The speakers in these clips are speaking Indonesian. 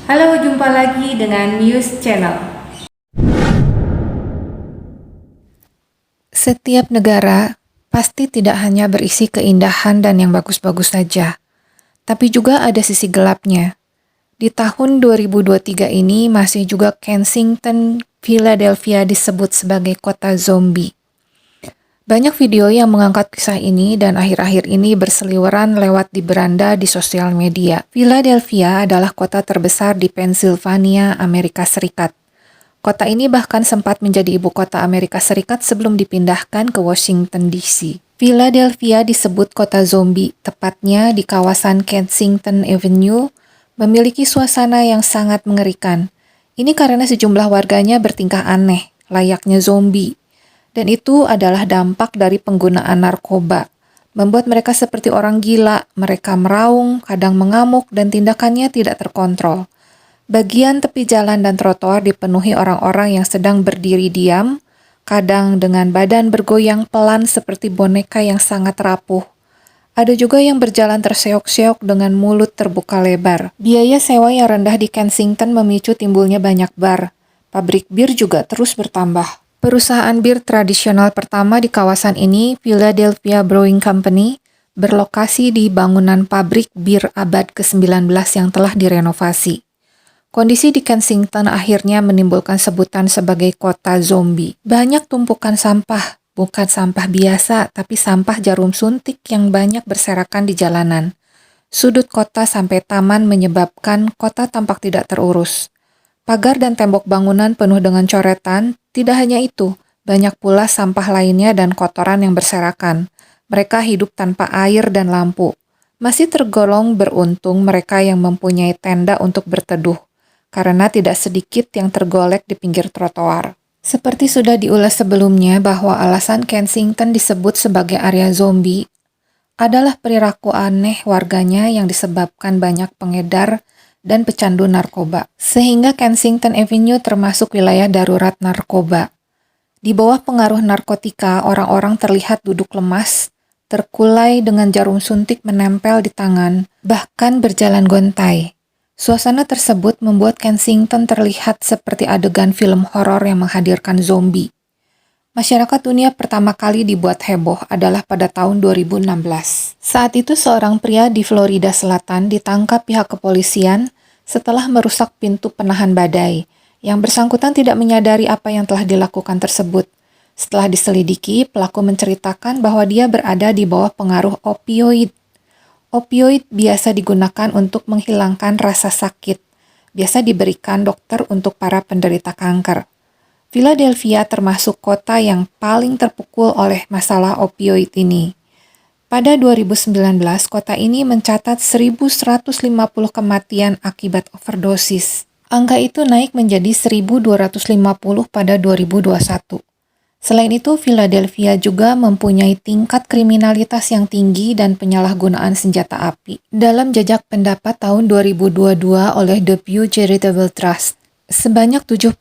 Halo, jumpa lagi dengan News Channel. Setiap negara pasti tidak hanya berisi keindahan dan yang bagus-bagus saja, tapi juga ada sisi gelapnya. Di tahun 2023 ini masih juga Kensington, Philadelphia disebut sebagai kota zombie. Banyak video yang mengangkat kisah ini dan akhir-akhir ini berseliweran lewat di beranda di sosial media. Philadelphia adalah kota terbesar di Pennsylvania, Amerika Serikat. Kota ini bahkan sempat menjadi ibu kota Amerika Serikat sebelum dipindahkan ke Washington DC. Philadelphia disebut kota zombie, tepatnya di kawasan Kensington Avenue, memiliki suasana yang sangat mengerikan. Ini karena sejumlah warganya bertingkah aneh, layaknya zombie. Dan itu adalah dampak dari penggunaan narkoba. Membuat mereka seperti orang gila, mereka meraung, kadang mengamuk, dan tindakannya tidak terkontrol. Bagian tepi jalan dan trotoar dipenuhi orang-orang yang sedang berdiri diam, kadang dengan badan bergoyang pelan seperti boneka yang sangat rapuh. Ada juga yang berjalan terseok-seok dengan mulut terbuka lebar. Biaya sewa yang rendah di Kensington memicu timbulnya banyak bar. Pabrik bir juga terus bertambah. Perusahaan bir tradisional pertama di kawasan ini, Philadelphia Brewing Company, berlokasi di bangunan pabrik bir abad ke-19 yang telah direnovasi. Kondisi di Kensington akhirnya menimbulkan sebutan sebagai kota zombie. Banyak tumpukan sampah, bukan sampah biasa, tapi sampah jarum suntik yang banyak berserakan di jalanan. Sudut kota sampai taman menyebabkan kota tampak tidak terurus. Pagar dan tembok bangunan penuh dengan coretan. Tidak hanya itu, banyak pula sampah lainnya dan kotoran yang berserakan. Mereka hidup tanpa air dan lampu. Masih tergolong beruntung mereka yang mempunyai tenda untuk berteduh, karena tidak sedikit yang tergolek di pinggir trotoar. Seperti sudah diulas sebelumnya bahwa alasan Kensington disebut sebagai area zombie adalah perilaku aneh warganya yang disebabkan banyak pengedar dan pecandu narkoba. Sehingga Kensington Avenue termasuk wilayah darurat narkoba. Di bawah pengaruh narkotika, orang-orang terlihat duduk lemas, terkulai dengan jarum suntik menempel di tangan, bahkan berjalan gontai. Suasana tersebut membuat Kensington terlihat seperti adegan film horor yang menghadirkan zombie. Masyarakat dunia pertama kali dibuat heboh adalah pada tahun 2016. Saat itu seorang pria di Florida Selatan ditangkap pihak kepolisian setelah merusak pintu penahan badai. Yang bersangkutan tidak menyadari apa yang telah dilakukan tersebut. Setelah diselidiki, pelaku menceritakan bahwa dia berada di bawah pengaruh opioid. Opioid biasa digunakan untuk menghilangkan rasa sakit. Biasa diberikan dokter untuk para penderita kanker. Philadelphia termasuk kota yang paling terpukul oleh masalah opioid ini. Pada 2019, kota ini mencatat 1.150 kematian akibat overdosis. Angka itu naik menjadi 1.250 pada 2021. Selain itu, Philadelphia juga mempunyai tingkat kriminalitas yang tinggi dan penyalahgunaan senjata api. Dalam jajak pendapat tahun 2022 oleh The Pew Charitable Trust, sebanyak 70%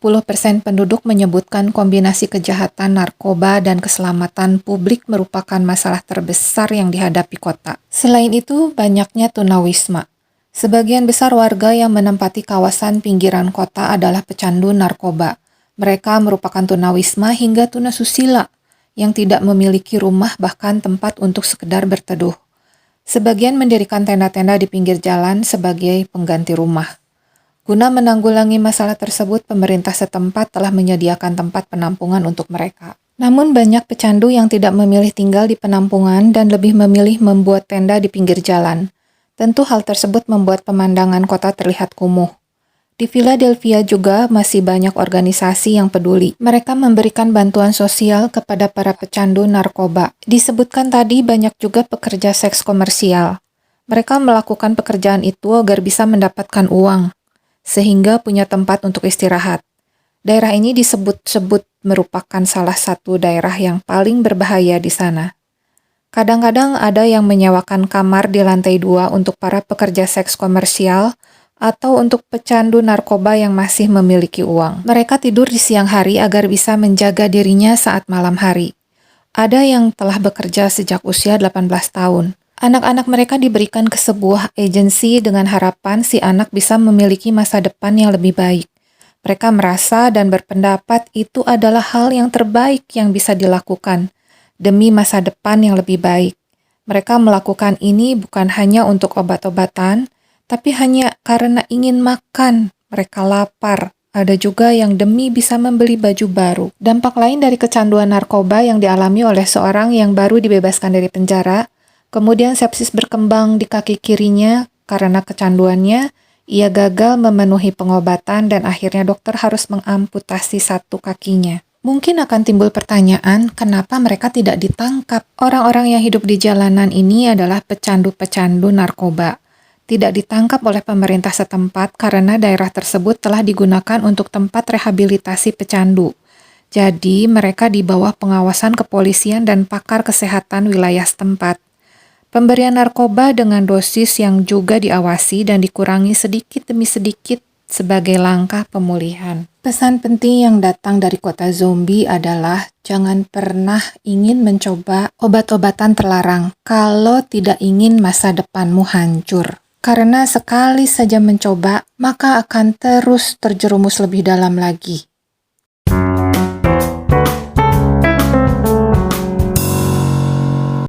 penduduk menyebutkan kombinasi kejahatan, narkoba, dan keselamatan publik merupakan masalah terbesar yang dihadapi kota. Selain itu, banyaknya tunawisma. Sebagian besar warga yang menempati kawasan pinggiran kota adalah pecandu narkoba. Mereka merupakan tunawisma hingga tunasusila yang tidak memiliki rumah bahkan tempat untuk sekedar berteduh. Sebagian mendirikan tenda-tenda di pinggir jalan sebagai pengganti rumah. Guna menanggulangi masalah tersebut, pemerintah setempat telah menyediakan tempat penampungan untuk mereka. Namun banyak pecandu yang tidak memilih tinggal di penampungan dan lebih memilih membuat tenda di pinggir jalan. Tentu hal tersebut membuat pemandangan kota terlihat kumuh. Di Philadelphia juga masih banyak organisasi yang peduli. Mereka memberikan bantuan sosial kepada para pecandu narkoba. Disebutkan tadi banyak juga pekerja seks komersial. Mereka melakukan pekerjaan itu agar bisa mendapatkan uang, sehingga punya tempat untuk istirahat. Daerah ini disebut-sebut merupakan salah satu daerah yang paling berbahaya di sana. Kadang-kadang ada yang menyewakan kamar di lantai 2 untuk para pekerja seks komersial atau untuk pecandu narkoba yang masih memiliki uang. Mereka tidur di siang hari agar bisa menjaga dirinya saat malam hari. Ada yang telah bekerja sejak usia 18 tahun. Anak-anak mereka diberikan ke sebuah agensi dengan harapan si anak bisa memiliki masa depan yang lebih baik. Mereka merasa dan berpendapat itu adalah hal yang terbaik yang bisa dilakukan demi masa depan yang lebih baik. Mereka melakukan ini bukan hanya untuk obat-obatan, tapi hanya karena ingin makan. Mereka lapar. Ada juga yang demi bisa membeli baju baru. Dampak lain dari kecanduan narkoba yang dialami oleh seorang yang baru dibebaskan dari penjara, kemudian sepsis berkembang di kaki kirinya karena kecanduannya, ia gagal memenuhi pengobatan dan akhirnya dokter harus mengamputasi satu kakinya. Mungkin akan timbul pertanyaan, kenapa mereka tidak ditangkap? Orang-orang yang hidup di jalanan ini adalah pecandu-pecandu narkoba. Tidak ditangkap oleh pemerintah setempat karena daerah tersebut telah digunakan untuk tempat rehabilitasi pecandu. Jadi, mereka di bawah pengawasan kepolisian dan pakar kesehatan wilayah setempat. Pemberian narkoba dengan dosis yang juga diawasi dan dikurangi sedikit demi sedikit sebagai langkah pemulihan. Pesan penting yang datang dari kota zombie adalah jangan pernah ingin mencoba obat-obatan terlarang kalau tidak ingin masa depanmu hancur. Karena sekali saja mencoba, maka akan terus terjerumus lebih dalam lagi.